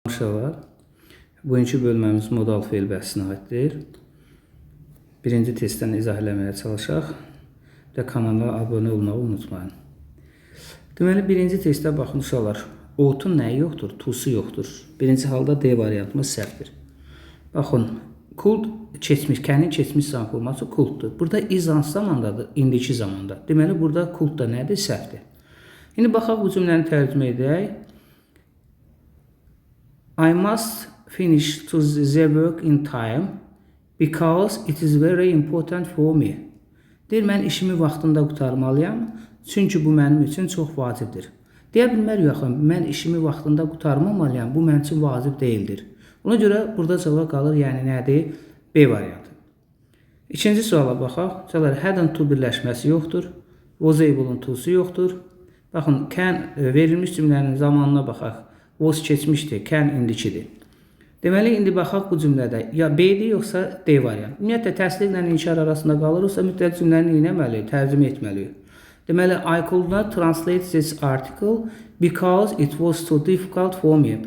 Uşaqlar, bugünkü bölməmiz modal fe'l bəhsinə aiddir. Birinci testdən izah eləməyə çalışaq və kanala abunə olmağı unutmayın. Deməli, birinci testdə baxın uşaqlar, out'un nəyi yoxdur? To'su yoxdur. Birinci halda D variantımız səhvdir. Baxın, could keçmiş, kənin keçmiş zaman forması coulddur. Burada is hansı zamandadır? İndiki zamanda. Deməli, burada could da nədir? Səhvdir. İndi baxaq bu cümləni tərcümə edək. I must finish to the work in time because it is very important for me. Deyir, mən işimi vaxtında qutarmalıyam, çünki bu mənim üçün çox vacibdir. Deyə bilmərik axı, mən işimi vaxtında qutarmamalıyam, bu mənim üçün vacib deyildir. Ona görə burada cavab qalır, yəni nədir? B variantı. İkinci suala baxaq. Hadn't to birləşməsi yoxdur. Was able-un to'su yoxdur. Baxın, can verilmiş cümlənin zamanına baxaq. Was keçmişdir, can indikidir. Deməli, indi baxaq bu cümlədə ya B-dir, yoxsa D variantı. Ümumiyyətlə, təsdiqlə inkar arasında qalırsa, mütləq cümləni etməliyik, tərcümə etməliyik. Deməli, I could not translate this article because it was too difficult for me.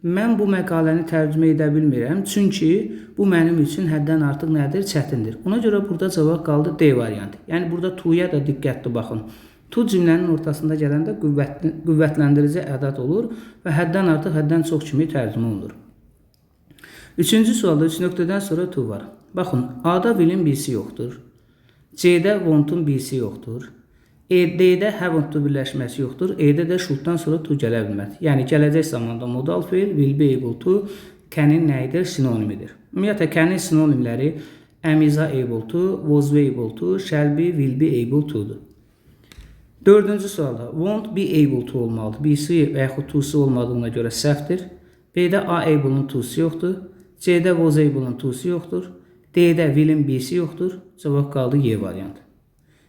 Mən bu məqaləni tərcümə edə bilmirəm, çünki bu mənim üçün həddən artıq nədir? Çətindir. Ona görə burada cavab qaldı D variantı. Yəni, burada to-ya da diqqətli baxın. To cümlənin ortasında gələndə qüvvətləndirici ədad olur və həddən artıq, həddən çox kimi tərcümə olunur. Üçüncü sualda 3 nöqtədən sonra to var. Baxın, A-da will'in B'si yoxdur. C-də want'un B'si yoxdur. D-də haven't to birləşməsi yoxdur. E-də də should'dan sonra to gələ bilməz. Yəni, gələcək zamanda modal fe'l, will be able to, can'in nəyidir? Sinonimidir. Ümumiyyətlə, can'in sinonimləri am is able to, was able to, shall be, will be able to'dur. Dördüncü sualda won't be able to olmalıdır. B'si və yaxud to'su olmadığına görə səhvdir. B-də A-able-un to'su yoxdur. C-də was able-un to'su yoxdur. D-də will'in B'si yoxdur. Cavab qaldı Y variantı.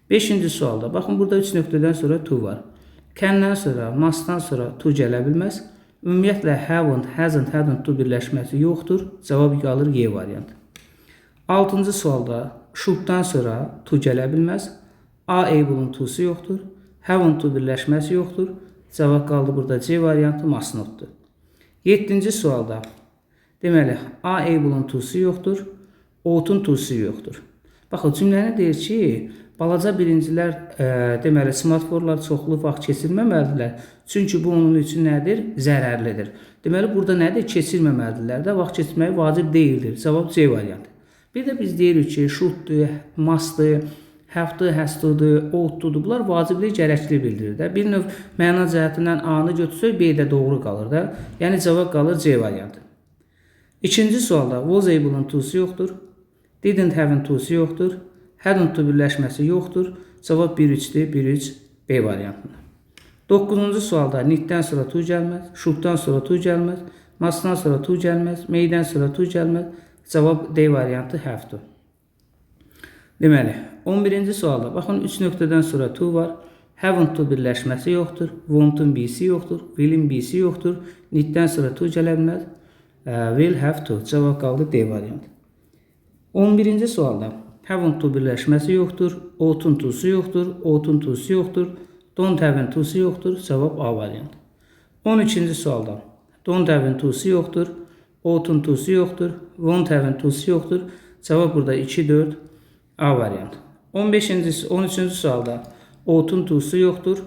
Beşinci sualda, baxın burada 3 nöqtədən sonra to var. Can'dən sonra, must'dan sonra to gələ bilməz. Ümumiyyətlə haven't, hasn't, hadn't to birləşməsi yoxdur. Cavab qalır Y variantı. Altıncı sualda should'dan sonra to gələ bilməz. A-able-un to'su yoxdur. Haven't to birləşməsi yoxdur. Cavab qaldı burada C variantı must notdur. 7-ci sualda deməli A-able-un to'su yoxdur. Out'un to'su yoxdur. Baxın, cümləni deyir ki, balaca birincilər deməli semaforlar çoxlu vaxt keçirməməlidirlər. Çünki bu onun üçün nədir? Zərərlidir. Deməli, burada nədir? Keçirməməlidirlər də, vaxt keçirmək vacib deyildir. Cavab C variantı. Bir də biz deyirik ki, should'dur, must'dur, have-dır, has-dır, ought-dur. Bunlar vaciblik, gərəkli bildirir də. Bir növ məna cəhətindən A-nı götürsək, B də doğru qalır da. Yəni, cavab qalır C variantı. İkinci sualda was able-un to'su yoxdur. Didn't have-in to'su yoxdur. Hadn't to birləşməsi yoxdur. Cavab 1-3-dir, 1-3 B variantında. 9-cu sualda need-dən sonra to gəlməz, should-dan sonra to gəlməz, must-dan sonra to gəlməz, may-dən sonra to gəlməz. Cavab D variantı have-dur. Deməli, 11-ci sualda, baxın, 3 nöqtədən sonra to var. Haven't to birləşməsi yoxdur. Won't-un B'si yoxdur. Will-in B'si yoxdur. Need-dən sonra to gələ bilməz. Will have to. Cavab qaldı D variantı. 11-ci sualda, haven't to birləşməsi yoxdur. Ought-un to'su yoxdur. Ought-un to'su yoxdur. Don't have-in to'su yoxdur. Cavab A variantı. 13-ci sualda, don't have-in to'su yoxdur. Ought-un to'su yoxdur. Won't have-in to'su yoxdur. Cavab burada 2-4 A variantı. 13-cü sualda out'un to'su yoxdur.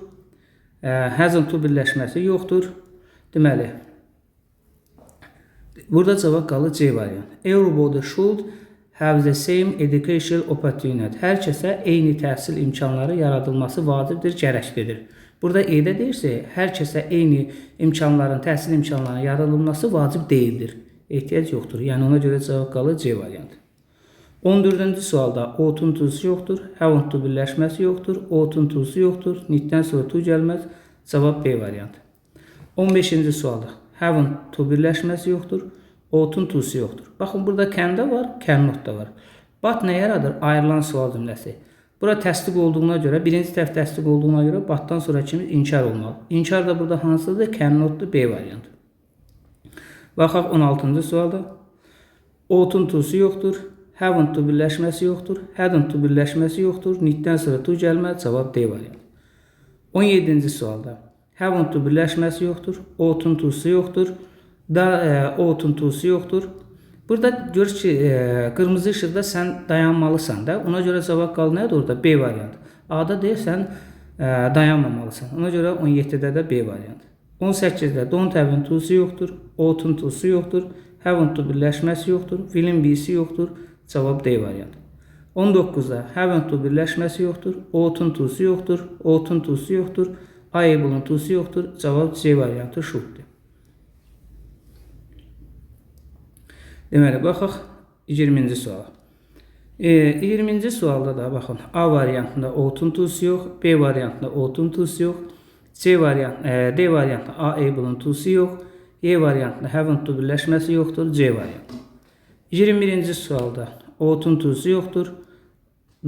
Hasn't to birləşməsi yoxdur. Deməli, burada cavab qalır C variantı. Everybody should have the same educational opportunity. Hər kəsə eyni təhsil imkanları yaradılması vacibdir, gərəklidir. Burada E-də deyirsə, hər kəsə eyni imkanların, təhsil imkanlarının yaradılması vacib deyildir. Ehtiyac yoxdur. Yəni, ona görə cavab qalır C variantı. 14-cü sualda out'un to'su yoxdur. Haven't to birləşməsi yoxdur. Out'un to'su yoxdur. Need-dən sonra to gəlməz. Cavab B variantı. 15-ci sualda haven't to birləşməsi yoxdur. Out'un to'su yoxdur. Baxın, burada can-da var, cannot da var. But nə yaradır? Ayrılan sual cümləsi. Bura təsdiq olduğuna görə, birinci tərəf təsdiq olduğuna görə but-dan sonra kimi inkar olmalı. İnkar da burada hansıdır? Cannot-dur, B variantı. Baxaq 16-cı sualda. Out'un to'su yoxdur. Haven't to birləşməsi yoxdur. Hadn't to birləşməsi yoxdur. Need-dən sonra to gəlməz. Cavab D variantı. 17-ci sualda haven't to birləşməsi yoxdur. Ought-un to'su yoxdur. Da ought-un to'su yoxdur. Burada gör ki, qırmızı işıqda sən dayanmalısan da. Ona görə cavab qalır nədir orada? B variantı. A-da deyirsən dayanmamalısan. Ona görə 17-də də B variantı. 18-də don't have-in to'su yoxdur. Ought-un to'su yoxdur. Haven't to birləşməsi yoxdur. Will'in B'si yoxdur. Cavab D variantı. 19-da haven't to birləşməsi yoxdur. Ought-un to'su yoxdur. Ought-un to'su yoxdur. Able'ın to'su yoxdur. Cavab C variantı should'dur. Deməli, baxaq 20-ci suala. 20-ci sualda da baxın, A variantında ought-un to'su yox, B variantında ought-un to'su yox, D variantında Able'ın to'su yox, E variantında haven't to birləşməsi yoxdur, C variantı. 21-ci sualda ought-un to'su yoxdur,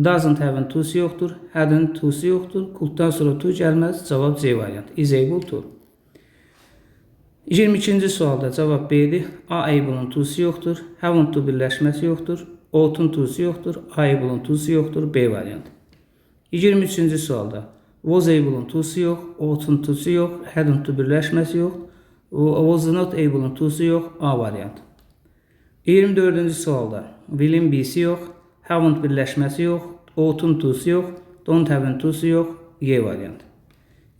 doesn't have-in to'su yoxdur, hadn't to'su yoxdur, could'dan sonra to gəlməz, cavab C variantı, is able to. 22-ci sualda cavab B'dir. Able'ın to'su yoxdur, haven't to birləşməsi yoxdur, ought-un to'su yoxdur, Able'ın to'su yoxdur, B variantı. 23-cü sualda was able'ın to'su yox, ought-un to'su yox, hadn't to birləşməsi yox, was not able'ın to'su yox, A variantı. 24-cü sualda will'in B'si yox, haven't birləşməsi yox, ought-un to'su yox, don't have-in to'su yox, Y variantı.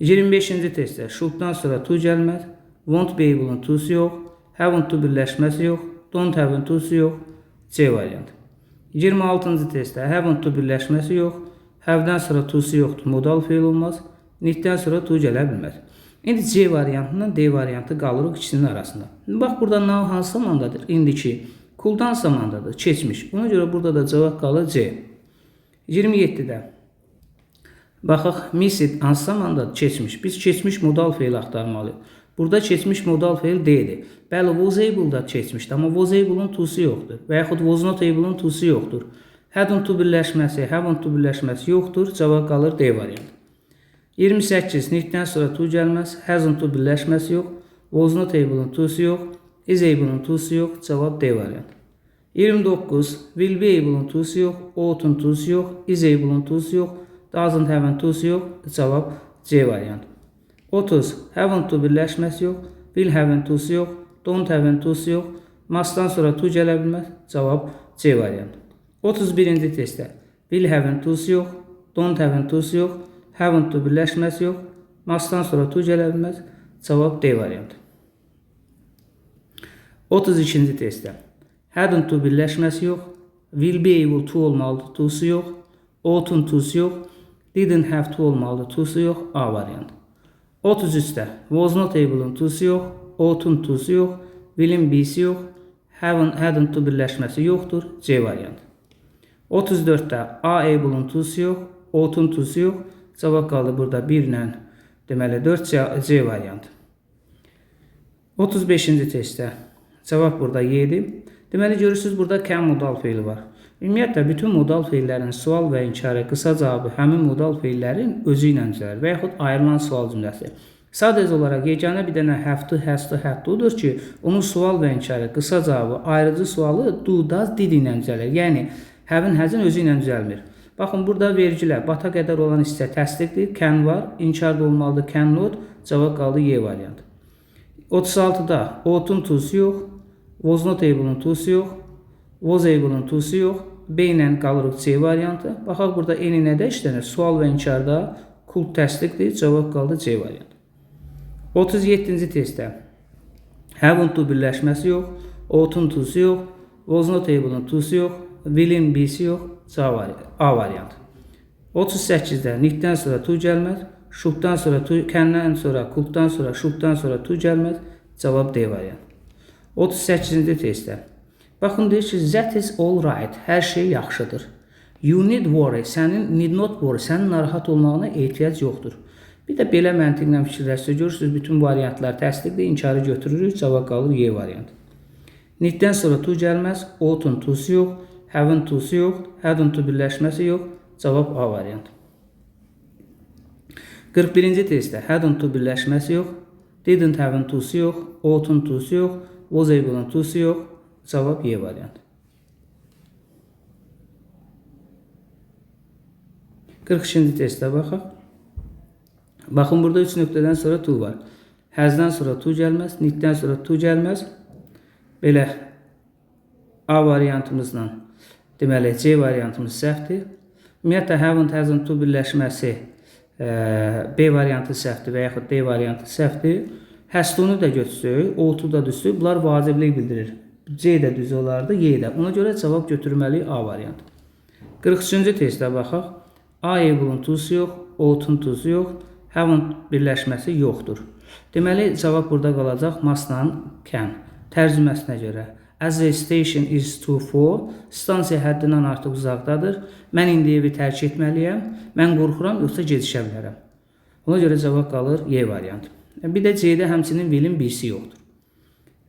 25-ci testdə should'dan sonra to gəlməz, won't be able'ın to'su yox, haven't to birləşməsi yox, don't have-in to'su yox, C variantı. 26-cı testdə haven't to birləşməsi yox, have-dən sonra to'su yoxdur, modal feil olmaz, need-dən sonra to gələ bilməz. İndi C variantından D variantı qalırıq ikisinin arasında. Bax, burada now hansı zamandadır? İndiki. Could-dan zamandadır, keçmiş. Ona görə burada da cavab qalır C. 27-də baxaq, missed hansı zamandadır? Keçmiş. Biz keçmiş modal feil axtarmalıyıq. Burada keçmiş modal feil D-dir. Bəli, was able-da keçmişdir, amma was able-ın to'su yoxdur. Və yaxud was not able-ın to'su yoxdur. Hadn't to birləşməsi, haven't to birləşməsi yoxdur. Cavab qalır D variantı. 28. Need-dən sonra to gəlməz. Hasn't to birləşməsi yox. Was not able-ın to'su yox. Is able-ın to'su yox. Cavab D variantı. 29. Will be able-ın to'su yox. Ought-un to'su yox. Is able-ın to'su yox. Doesn't have-in to'su yox. Cavab C variantı. 30. Haven't to birləşməsi yox. Will have-in to'su yox. Don't have-in to'su yox. Must'dan sonra to gələ bilməz. Cavab C variantı. 31-ci testdə will have-in to'su yox. Don't have-in to'su yox. Haven't to birləşməsi yox. Must'dan sonra to gələ bilməz. Cavab D variantı. 32-ci testdə hadn't to birləşməsi yox. Will be able to olmalıdır, to'su yox. Ought-un to'su yox. Didn't have to olmalıdır, to'su yox. A variantı. 33-də was not able'ın to'su yox. Ought-un to'su yox. Will'in B'si yox. Hadn't to birləşməsi yoxdur, C variantı. 34-də Able'ın to'su yox. Ought-un to'su yox. Cavab qaldı burada 1 ilə, deməli 4 C variantı. 35-ci testdə cavab burada 7. Deməli görürsünüz burada can modal feili var. Ümumiyyətlə bütün modal feillərin sual və inkari qısa cavabı həmin modal feillərin özü ilə düzəlir və yaxud ayrılan sual cümləsi. Sadəcə olaraq yeganə bir dənə have to, has to, had to-dur ki, onun sual və inkari qısa cavabı ayrıcı sualı do, does, did ilə düzəlir. Yəni have-in, has-in özü ilə düzəlmir. Baxın, burada vergilər bata qədər olan hissə təsdiqdir, can var, inkar da olmalıdır, can not, cavab qaldı Y variantı. 36-da ought-un to'su yox, was not able'ın to'su yox, was able'ın to'su yox, B ilə qalırıq C variantı. Baxaq, burada eni nədə işlənir? Sual və inkarda could təsdiqdir, cavab qaldı C variantı. 37-ci testdə haven't to birləşməsi yox, ought-un to'su yox, was not able'ın to'su yox, will'in B'si yox, A variantı. 38-də need-dən sonra to gəlməz, should'dan sonra to, can-dən sonra, could'dan sonra, should'dan sonra to gəlməz, cavab D variantı. 38-ci testdə baxın, deyir ki, that is all right, hər şey yaxşıdır. You need worry, need not worry, sənin narahat olmağına ehtiyac yoxdur. Bir də belə məntiqlə fikirləşsə, görürsünüz, bütün variantlar təsdiqdir, inkarı götürürük, cavab qalır Y variantı. Need-dən sonra to gəlməz, ought-un to'su yox, have-in to'su yox, hadn't to birləşməsi yox, cavab A variantı. 41-ci testdə hadn't to birləşməsi yox, didn't have-in to'su yox, ought-un to'su yox, was able'ın to'su yox, cavab Y variantı. 42-ci testdə baxaq. Baxın, burada 3 nöqtədən sonra to var. Has'dan sonra to gəlməz, need-dən sonra to gəlməz, Belə A variantımızla deməli C variantımız səhvdir. Ümumiyyətlə haven't, hasn't to birləşməsi B variantı səhvdir və yaxud D variantı səhvdir. Has to-nu da götürsək, ought to da düzdür. Bunlar vaciblik bildirir. C də düz olardı, Y də. Ona görə cavab götürməliyik A variantı. 43-cü testə baxaq. A able-un to-su yox, ought-un to-su yox, haven't birləşməsi yoxdur. Deməli, cavab burada qalacaq must-la can. Tərcüməsinə görə. As the station is too far, stansiya həddindən artıq uzaqdadır. Mən indi evi tərk etməliyəm. Mən qorxuram, yoxsa gecişə bilərəm. Ona görə cavab qalır Y variantı. Bir də C-də həmçinin will'in birisi yoxdur.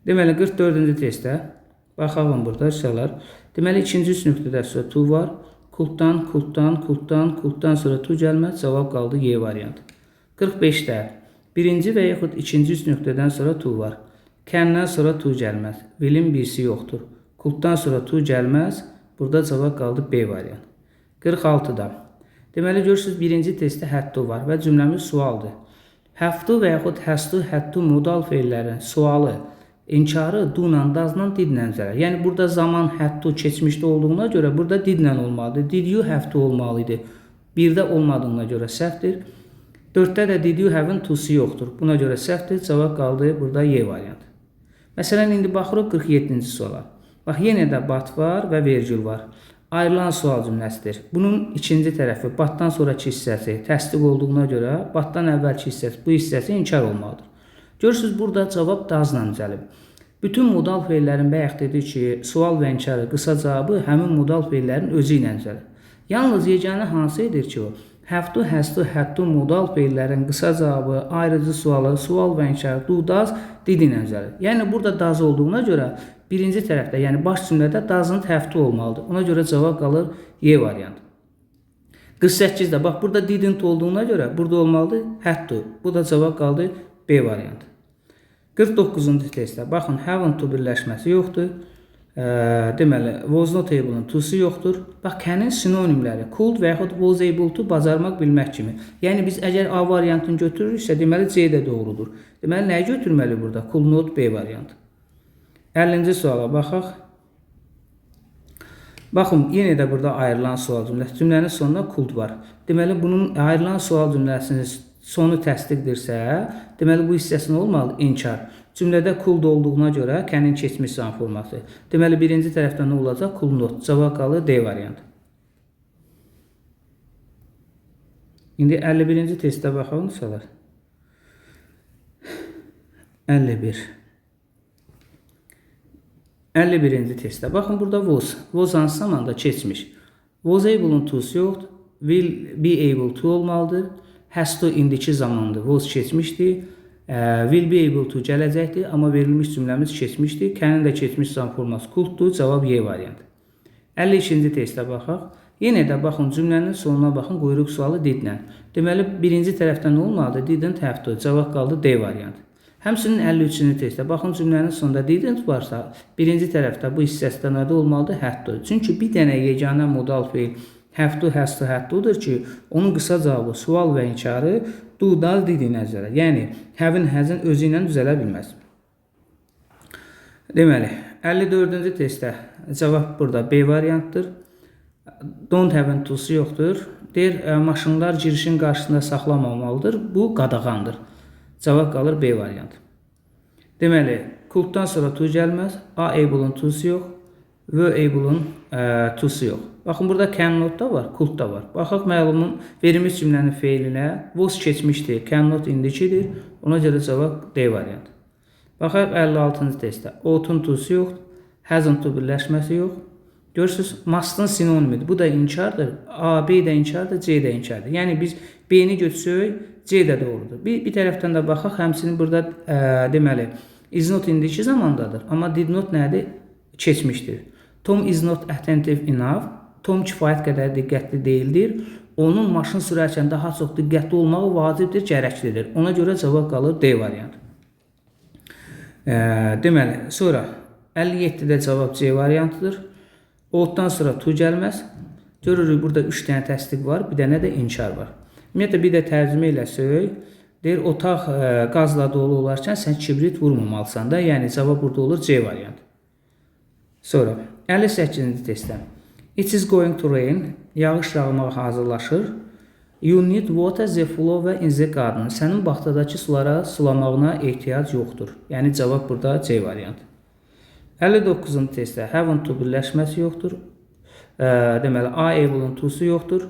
Deməli, 44-cü testdə baxalım burada uşaqlar. Deməli, ikinci üç nöqtədə sonra to var. Kultdan sonra to gəlməz. Cavab qaldı Y variantı. 45-də birinci və yaxud ikinci üç nöqtədən sonra to var. Can'dan sonra to gəlməz. Will'in birisi yoxdur. Kultdan sonra to gəlməz. Burada cavab qaldı B variantı. 46-da. Deməli, görürsünüz, birinci testdə had to var və cümləmiz sualdır. Have to və yaxud has to, had to modal feillərin sualı, inkarı do-la, does-la, did-la düzələr. Yəni, burada zaman had to keçmişdə olduğuna görə burada did-la olmalıdır. Did you have to olmalıydı. 1-də olmadığına görə səhvdir. 4-də də did you have-ın to-su yoxdur. Buna görə səhvdir. Cavab qaldı burada Y variantı. Məsələn, indi baxırıq 47-ci suala. Bax, yenə də but var və vergül var. Ayrılan sual cümləsidir. Bunun ikinci tərəfi, batdan sonraki hissəsi təsdiq olduğuna görə, batdan əvvəlki hissəsi, bu hissəsi inkar olmalıdır. Görürsünüz, burada cavab does-la düzəlib. Bütün modal feillərin bayaq dedik ki, sual və inkarı qısa cavabı həmin modal feillərin özü ilə düzəlib. Yalnız yeganə hansı edir ki, o? Have to, has to, had to modal feillərin qısa cavabı, ayrıcı sualı, sual və inkarı, do, does, did ilə düzəlib. Yəni, burada does olduğuna görə birinci tərəfdə, yəni baş cümlədə doesn't have to olmalıdır. Ona görə cavab qalır Y variantı. 48-də, bax, burada didn't olduğuna görə burada olmalıdır had to. Bu da cavab qaldı B variantı. 49-cu testdə, baxın, haven't to birləşməsi yoxdur. Deməli, was not able-un to-su yoxdur. Bax, can'in sinonimləri, could və yaxud was able to bacarmaq, bilmək kimi. Yəni, biz əgər A variantını götürürüksə, deməli, C də doğrudur. Deməli, nəyi götürməli burada? Could not, B variantı. 50-ci suala baxaq. Baxın, yenə də burada ayrılan sual cümləsi. Cümlənin sonunda could var. Deməli, bunun ayrılan sual cümləsinin sonu təsdiqdirsə, deməli, bu hissəsi nə olmalı? İnkar. Cümlədə could olduğuna görə can'in keçmiş zaman forması. Deməli, birinci tərəfdə nə olacaq? Could not. Cavab qalır D variantı. İndi 51-ci testdə baxalım suallar. 51-ci testdə. Baxın, burada was. Was hansı zamanda keçmiş. Was able-un to'su yoxdur. Will be able to olmalıdır. Has to indiki zamandır. Was keçmişdir. Will be able to gələcəkdir. Amma verilmiş cümləmiz keçmişdir. Can'in də keçmiş zaman forması coulddur. Cavab Y variantı. 52-ci testdə baxaq. Yenə də baxın, cümlənin sonuna baxın, quyruq sualı did-lə. Deməli, birinci tərəfdən nə olmalıdır? Didn't have to. Cavab qaldı D variantı. Həmçinin 53-cü testdə, baxın, cümlənin sonunda didn't varsa, birinci tərəfdə bu hissəsində nədə olmalıdır? Had to. Çünki bir dənə yeganə modal feil have to, has to, had to'dur ki, onun qısa cavabı, sual və inkarı do, does, did ilə düzələr. Yəni, have-in, has-in özü ilə düzələ bilməz. Deməli, 54-cü testdə cavab burada B variantdır. Don't have-in to'su yoxdur. Deyir, maşınlar girişin qarşısında saxlamamalıdır. Bu qadağandır. Cavab qalır B variantı. Deməli, coulddan sonra to gəlməz. A able-un to'su yox. Were able-un to'su yox. Baxın, burada cannot da var, could da var. Baxaq, məlumun verilmiş cümlənin feilinə. Was keçmişdir, cannot indikidir. Ona görə cavab D variantı. Baxaq, 56-cı testdə. Ought-un to'su yoxdur. Hasn't to birləşməsi yox. Görürsünüz, must'ın sinonimidir. Bu da inkardır. A, B də inkardır, C də inkardır. Yəni, biz B-ni götürsək, C də doğrudur. Bir tərəfdən də baxaq, həmçinin burada deməli, is not indiki zamandadır. Amma did not nədir? Keçmişdir. Tom is not attentive enough. Tom kifayət qədər diqqətli deyildir. Onun maşın sürərkən daha çox diqqətli olmağı vacibdir, gərəklidir. Ona görə cavab qalır D variantı. Deməli, sonra 57-də cavab C variantıdır. Ought-dan sonra to gəlməz. Görürük, burada 3 dənə təsdiq var, bir dənə də inkar var. Ümumiyyətlə, bir də tərcümə ilə söyləyək. Deyir, otaq qazla dolu olarkən sən kibrit vurmamalısan da. Yəni, cavab burada olur C variantı. Sonra 58-ci testdə. It is going to rain. Yağış yağmağa hazırlaşır. You need water the flower in the garden. Sənin bağçadakı sulara sulamağına ehtiyac yoxdur. Yəni cavab burada C variantı. 59-cu testdə haven't to birləşməsi yoxdur. Deməli are able to'su yoxdur.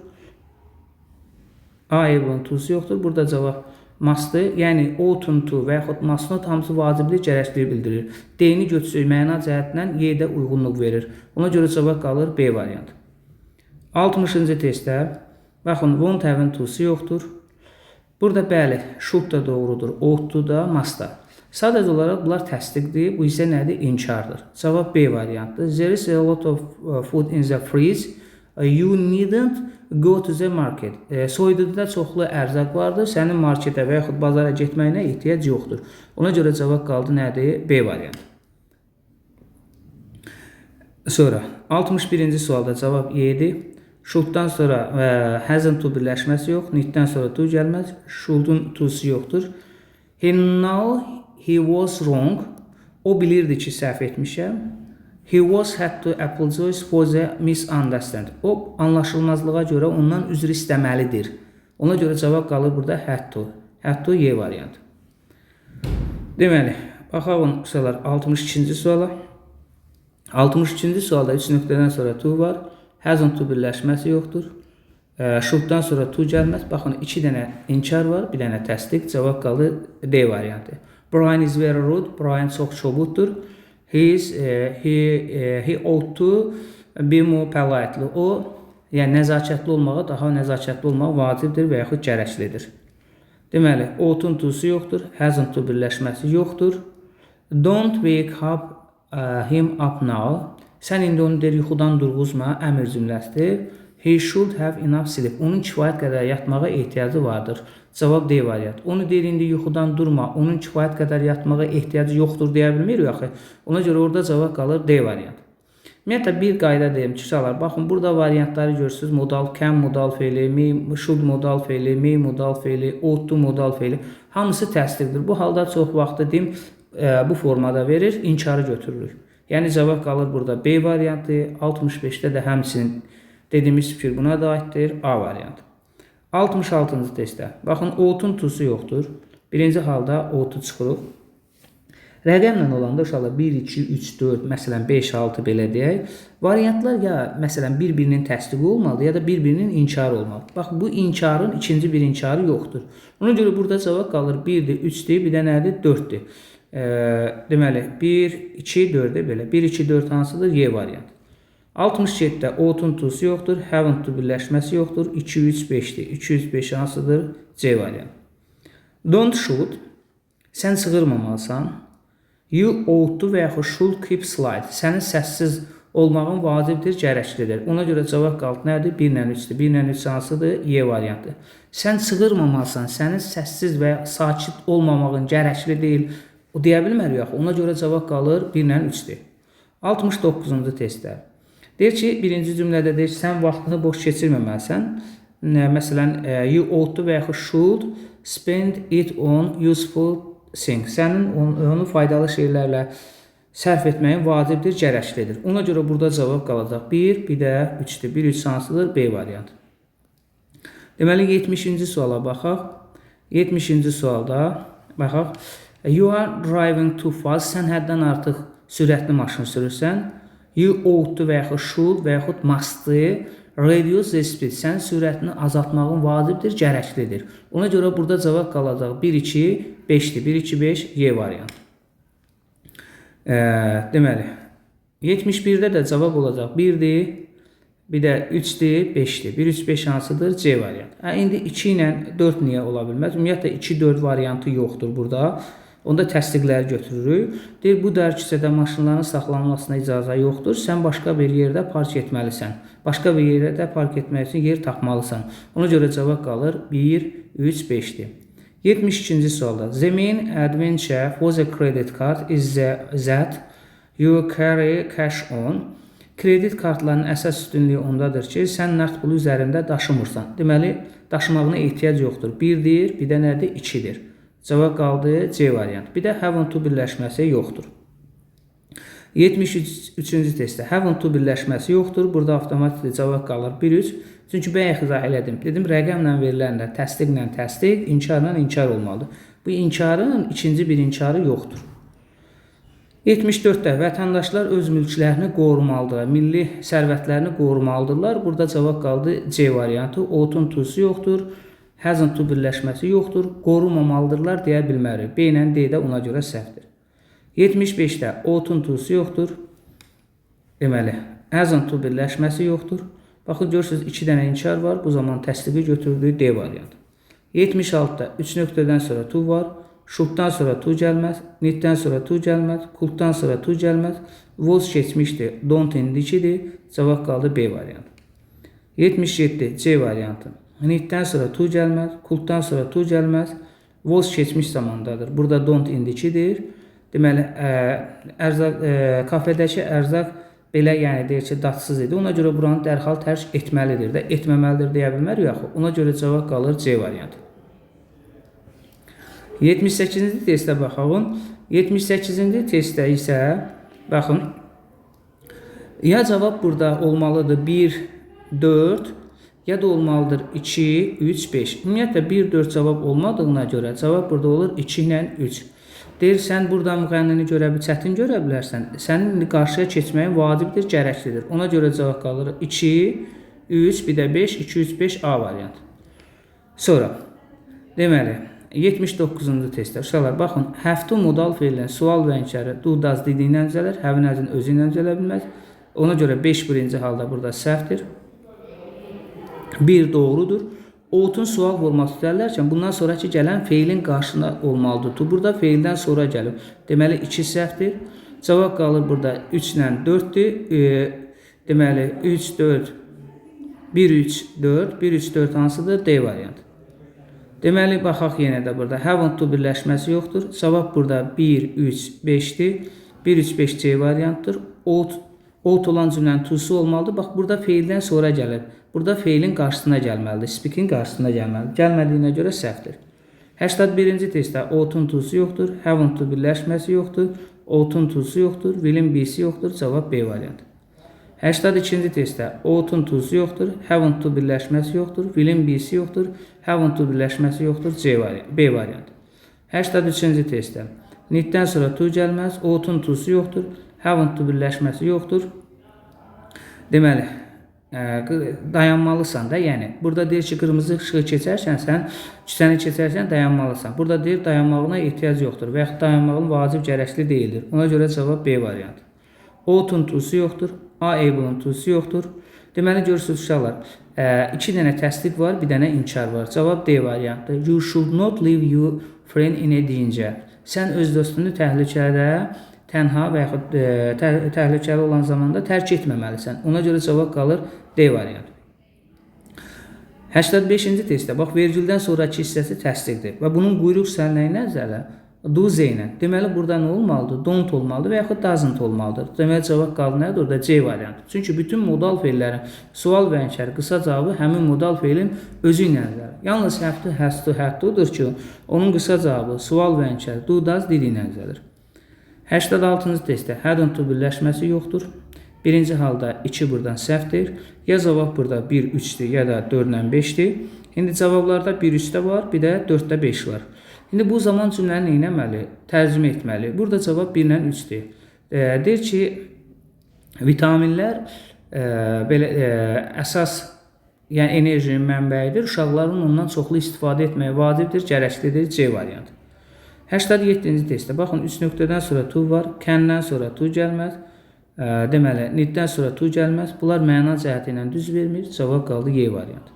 Are able to'su yoxdur. Burada cavab must-dır. Yəni ought to və yaxud must not hamısı vaciblik, gərəkliyi bildirir. D-ni götürsək məna cəhətindən Y-də uyğunluq verir. Ona görə cavab qalır B variantı. 60-cı testdə baxın won't have to'su yoxdur. Burada bəli, should da doğrudur, ought da, must da. Sadəcə olaraq bunlar təsdiqdir, bu isə nədir? İnkardır. Cavab B variantdır. There is a lot of food in the freeze. You needn't go to the market. Soyuducuda çoxlu ərzaq vardır. Sənin marketə və yaxud bazara getməyinə ehtiyac yoxdur. Ona görə cavab qaldı nədir? B variantı. Sonra 61-ci sualda cavab E-dir. Should'dan sonra hasn't to birləşməsi yox. Need'dən sonra to gəlməz. Should'un to'su yoxdur. He know he was wrong. O bilirdi ki, səhv etmişəm. He was had to apologize for the misunderstanding. O anlaşılmazlığa görə ondan üzr istəməlidir. Ona görə cavab qalır burada had to. Had to Y variantı. Deməli, baxaq suallar 62-ci suala. 62-ci sualda 3 nöqtədən sonra to var. Hasn't to birləşməsi yoxdur. Should'dan sonra to gəlməz. Baxın, 2 dənə inkar var, bir dənə təsdiq. Cavab qalır D variantı. Brian is very rude. Brian çox çobuddur. He ought to be more polite. O, yəni nəzakətli olmağa, daha nəzakətli olmaq vacibdir və yaxud gərəklidir. Deməli, ought-un to'su yoxdur. Hasn't to birləşməsi yoxdur. Don't wake him up now. Sən indi onu deyir, yuxudan durğuzma, əmr cümləsidir. He should have enough sleep. Onun kifayət qədər yatmağa ehtiyacı vardır. Cavab D variantı. Onu deyir, indi yuxudan durma, onun kifayət qədər yatmağa ehtiyacı yoxdur deyə bilmirik axı. Ona görə orada cavab qalır D variantı. Ümumiyyətlə, bir qayda deyim ki, uşaqlar, baxın, burada variantları görürsünüz. Modal can modal feili, should modal feili, may modal feili, ought to modal feili. Hamısı təsdiqdir. Bu halda çox vaxtı deyim, bu formada verir, inkarı götürürük. Yəni cavab qalır burada B variantı, 65-də də həmçinin dediyimiz fikir buna da aiddir, A variantı. 66-cı testdə. Baxın, ought-un to'su yoxdur. Birinci halda ought-u çıxırıq. Rəqəmlə olanda uşaqlar 1, 2, 3, 4, məsələn 5, 6 belə deyək. Variantlar ya məsələn bir-birinin təsdiqi olmalı ya da bir-birinin inkarı olmalı. Bax, bu inkarın ikinci bir inkarı yoxdur. Ona görə burada cavab qalır 1-dir, 3-dir, bir də nədir? 4-dir. Deməli, 1, 2, 4-də belə. 1, 2, 4 hansıdır? Y variantı. 67-də ought-un to'su yoxdur, haven't to birləşməsi yoxdur, 2, 3, 5-dir. 2, 3, 5 hansıdır? C variantı. Don't should, sən çığırmamalısan. You ought to və yaxud should keep silent. Sənin səssiz olmağın vacibdir, gərəklidir. Ona görə cavab qaldı nədir? 1-lə 3-dür. 1-lə 3 hansıdır? Y variantı. Sən çığırmamalısan, sənin səssiz və sakit olmamağın gərəkli deyil. O deyə bilmərik axı. Ona görə cavab qalır 1-lə 3-dür. 69-cu testdə. Deyir ki, birinci cümlədə deyir ki, sən vaxtını boş keçirməməlisən. Məsələn, you ought to və yaxud should spend it on useful things. Sənin onu faydalı şeylərlə sərf etməyin vacibdir, gərəklidir. Ona görə burada cavab qalacaq 1, bir də 3-dür. 1, 3 hansıdır? B variantı. Deməli, 70-ci suala baxaq. 70-ci sualda baxaq. You are driving too fast. Sən həddən artıq sürətli maşın sürürsən. You ought to və yaxud should və yaxud must reduce the speed. Sən sürətini azaltmağın vacibdir, gərəklidir. Ona görə burada cavab qalacaq 1, 2, 5-dir. 1, 2, 5 Y variantı. Deməli, 71-də də cavab olacaq 1-dir, bir də 3-dir, 5-dir. 1, 3, 5 hansıdır? C variantı. İndi 2 ilə 4 niyə ola bilməz? Ümumiyyətlə 2, 4 variantı yoxdur burada. Onda təsdiqləri götürürük. Deyir, bu dar küçədə maşınların saxlanmasına icazə yoxdur. Sən başqa bir yerdə park etməlisən. Başqa bir yerdə park etmək üçün yer tapmalısan. Ona görə cavab qalır 1, 3, 5-dir. 72-ci sualda. The main adventure for the credit card is that you carry cash on. Kredit kartlarının əsas üstünlüyü ondadır ki, sən nəqd pulu üzərində daşımırsan. Deməli, daşımağına ehtiyac yoxdur. 1-dir, bir də nədir? 2-dir. Cavab qaldı C variantı. Bir də haven't to birləşməsi yoxdur. 73-cü testdə haven't to birləşməsi yoxdur. Burada avtomatik cavab qalır 1-3. Çünki bayaq izah elədim. Dedim, rəqəmlə verilərlə, təsdiqlə təsdiq, inkarla inkar olmalıdır. Bu inkarın ikinci bir inkarı yoxdur. 74-də vətəndaşlar öz mülklərini qorumalıdırlar, milli sərvətlərini qorumalıdırlar. Burada cavab qaldı C variantı. Ought to'su yoxdur, hasn't to birləşməsi yoxdur, qorumamalıdırlar deyə bilmərik. B ilə D də ona görə səhvdir. 75-də ought to'su yoxdur. Deməli, hasn't to birləşməsi yoxdur. Baxın, görürsünüz, 2 dənə inkar var. Bu zaman təsdiqi götürdük D variantı. 76-da 3 nöqtədən sonra to var. Should'dan sonra to gəlməz, need'dən sonra to gəlməz, could'dan sonra to gəlməz, was keçmişdir, don't indicidir, cavab qaldı B variantı. 77 C variantı. Need'dən sonra to gəlməz, could'dan sonra to gəlməz, was keçmiş zamandadır. Burada don't indicidir. Deməli, kafedəki ərzaq belə, yəni deyir ki, dadsız idi. Ona görə buranı dərhal tərk etməlidir də, etməməlidir deyə bilmərik yaxı. Ona görə cavab qalır C variantı. 78-ci testə baxalım. 78-ci testdə isə baxın, ya cavab burada olmalıdır 1, 4, ya da olmalıdır 2, 3, 5. Ümumiyyətlə 1, 4 cavab olmadığına görə cavab burada olur 2 ilə 3. Deyir, sən burada müğənnini çətin görə bilərsən. Sənin qarşıya keçməyin vacibdir, gərəklidir. Ona görə cavab qalır 2, 3, bir də 5, 2, 3, 5 A variantı. Sonra, deməli, 79-cu testdə. Uşaqlar, baxın, have to modal feillə sual və inkarı do, does dediyindən düzələr, have nəzin özü ilə düzələ bilməz. Ona görə 5 birinci halda burada səhvdir. 1 doğrudur. Ought-un sual forması düzələrkən bundan sonraki gələn feilin qarşısında olmalıdır. To burada feildən sonra gəlib. Deməli, 2 səhvdir. Cavab qalır burada 3 ilə 4-dür. Deməli, 3, 4, 1, 3, 4, 1, 3, 4 hansıdır? D variantı. Deməli, baxaq yenə də burada haven't to birləşməsi yoxdur. Cavab burada 1, 3, 5-dir. 1, 3, 5 C variantdır. Ought olan cümlənin to'su olmalıdır. Bax, burada feildən sonra gəlir. Burada feilin qarşısına gəlməlidir. Speaking qarşısına gəlməlidir. Gəlmədiyinə görə səhvdir. 81-ci testdə ought-un to'su yoxdur. Haven't to birləşməsi yoxdur. Ought-un to'su yoxdur. Will'in B'si yoxdur. Cavab B variantı. 82-ci testdə ought-un to'su yoxdur, haven't to birləşməsi yoxdur, will'in B'si yoxdur, haven't to birləşməsi yoxdur, B variantı. 83-cü testdə need'dən sonra to gəlməz, ought-un to'su yoxdur, haven't to birləşməsi yoxdur. Deməli, dayanmalısan da, yəni burada deyir ki, qırmızı ışığı keçərsən, sən küçəni keçərsən dayanmalısan. Burada deyir, dayanmağına ehtiyac yoxdur və yaxud dayanmağın vacib gərəkli deyildir. Ona görə cavab B variantı. Ought-un to'su yoxdur, A-able'ın to'su yoxdur. Deməli, görürsünüz uşaqlar, 2 dənə təsdiq var, bir dənə inkar var. Cavab D variantı. You should not leave your friend in a danger. Sən öz dostunu təhlükədə, tənha və yaxud təhlükəli olan zamanda tərk etməməlisən. Ona görə cavab qalır D variantı. 85-ci testdə, bax, vergüldən sonraki hissəsi təsdiqdir və bunun quyruq sənləyi nəzərlə do Z ilə. Deməli, burada nə olmalıdır? Don't olmalıdır və yaxud doesn't olmalıdır. Deməli, cavab qaldı nədir? Orada C variantı. Çünki bütün modal feillərin sual və inkar qısa cavabı həmin modal feilin özü ilə nəzərlə. Yalnız have to, has to, had to'dur ki, onun qısa cavabı sual və inkar do, does dediyi ilə nəzərlər. 86-cı testdə hadn't to birləşməsi yoxdur. Birinci halda 2 buradan səhvdir. Ya cavab burada 1, 3-dür, ya da 4 ilə 5-dir. İndi cavablarda 1, 3-də var, bir də 4-də 5 var. İndi bu zaman cümləni nə etməli? Tərcümə etməli. Burada cavab 1 ilə 3-dür. Deyir ki, vitaminlər belə əsas, yəni enerjinin mənbəyidir. Uşaqların ondan çoxlu istifadə etməyə vacibdir, gərəklidir. C variantı. 87-ci testdə baxın, 3 nöqtədən sonra to var, can'dən sonra to gəlməz. Deməli, need'dən sonra to gəlməz. Bunlar məna cəhəti ilə düz vermir. Cavab qaldı Y variantı.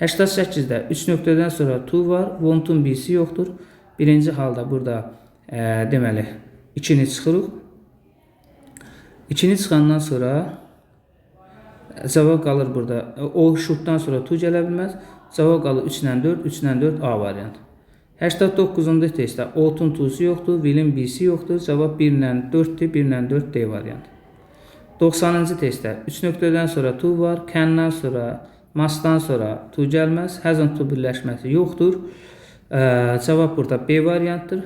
88-də 3 nöqtədən sonra to var, want'un B'si yoxdur. Birinci halda burada deməli 2-ni çıxırıq. 2-ni çıxandan sonra cavab qalır burada. O should'dan sonra to gələ bilməz. Cavab qalır 3 ilə 4, 3 ilə 4 A variantı. 89-cu testdə ought-un to'su yoxdur, will'in B'si yoxdur. Cavab 1 ilə 4-dür, 1 ilə 4 D variantı. 90-cı testdə 3 nöqtədən sonra to var, can'dan sonra, must'dan sonra to gəlməz. Hasn't to birləşməsi yoxdur. Cavab burada B variantdır.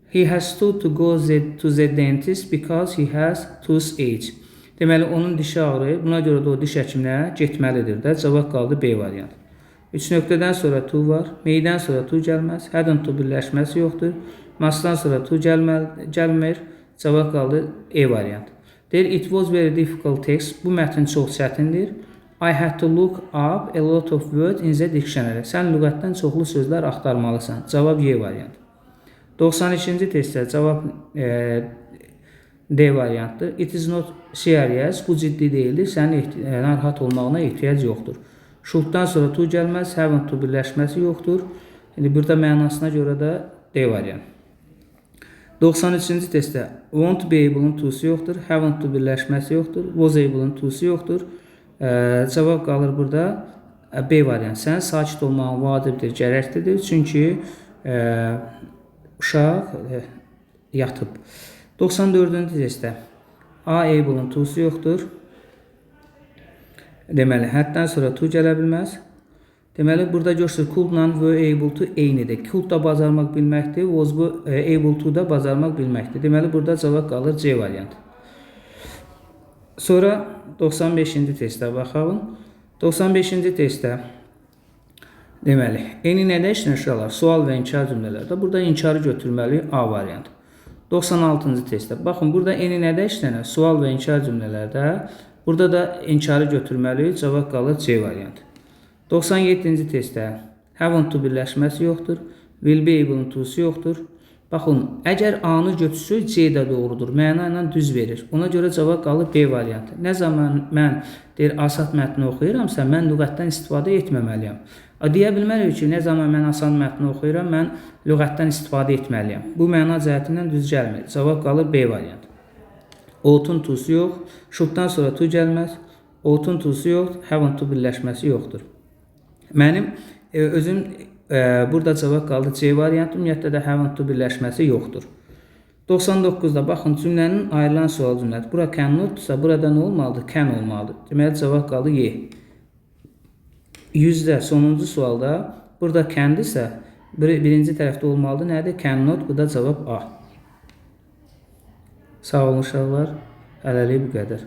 He has to go to the dentist because he has toothache. Deməli, onun dişi ağrıyır. Buna görə də o diş həkiminə getməlidir də. Cavab qaldı B variantı. 3 nöqtədən sonra to var. Meydən sonra to gəlməz. Hadn't to birləşməsi yoxdur. Mustdan sonra to gəlmir. Cavab qaldı E variantı. Deyir, it was very difficult text. Bu mətn çox çətindir. I had to look up a lot of words in the dictionary. Sən lüğətdən çoxlu sözlər axtarmalısan. Cavab Y variantı. 92-ci testdə cavab D variantdır. It is not serious. Bu ciddi deyildir. Sənin narahat olmağına ehtiyac yoxdur. Should'dan sonra to gəlməz. Haven't to birləşməsi yoxdur. Yəni, burada mənasına görə də D variantı. 93-ci testdə won't be able-ın to'su yoxdur. Haven't to birləşməsi yoxdur. Was able-ın to'su yoxdur. Cavab qalır burada B variantı. Sənin sakit olmağın vacibdir, gərəklidir. Çünki uşaq yatıb. 94-cü testdə A able-ın to'su yoxdur. Deməli, həddən sonra to gələ bilməz. Deməli, burada görürsünüz, could-la were able to eynidir. Could da bacarmaq bilməkdir, was able to da bacarmaq bilməkdir. Deməli, burada cavab qalır C variantı. Sonra 95-ci testə baxalım. 95-ci testdə deməli, eni nədə işlənir? Sual və inkar cümlələrdə. Burada inkarı götürməli A variantı. 96-cı testdə. Baxın, burada eni nədə işlənir? Sual və inkar cümlələrdə. Burada da inkarı götürməli. Cavab qalır C variantı. 97-ci testdə haven't to birləşməsi yoxdur. Will be able-ın to'su yoxdur. Baxın, əgər A-nı götürsək, C də doğrudur. Məna ilə düz verir. Ona görə cavab qalır B variantı. Nə zaman mən asad mətni oxuyuramsa, mən lüğətdən istifadə etməməliyəm. Deyə bilməliyik ki, nə zaman mən asad mətni oxuyuram, mən lüğətdən istifadə etməliyəm. Bu məna cəhətindən düz gəlmir. Cavab qalır B variantı. Ought-un to'su yox. Should'dan sonra to gəlməz. Ought-un to'su yox. Haven't to birləşməsi yoxdur. Mənim özüm burada cavab qaldı C variantı. Ümumiyyətlə də haven't to birləşməsi yoxdur. 99-da baxın, cümlənin ayrılan sual cümlədir. Bura cannot-dırsa, burada nə olmalıdır? Can olmalıdır. Deməli, cavab qaldı Y. 100-də sonuncu sualda burada can-dirsə, birinci tərəfdə olmalıdır. Nədir? Cannot, bu da cavab A. Sağ olun uşaqlar. Hələlik bu qədər.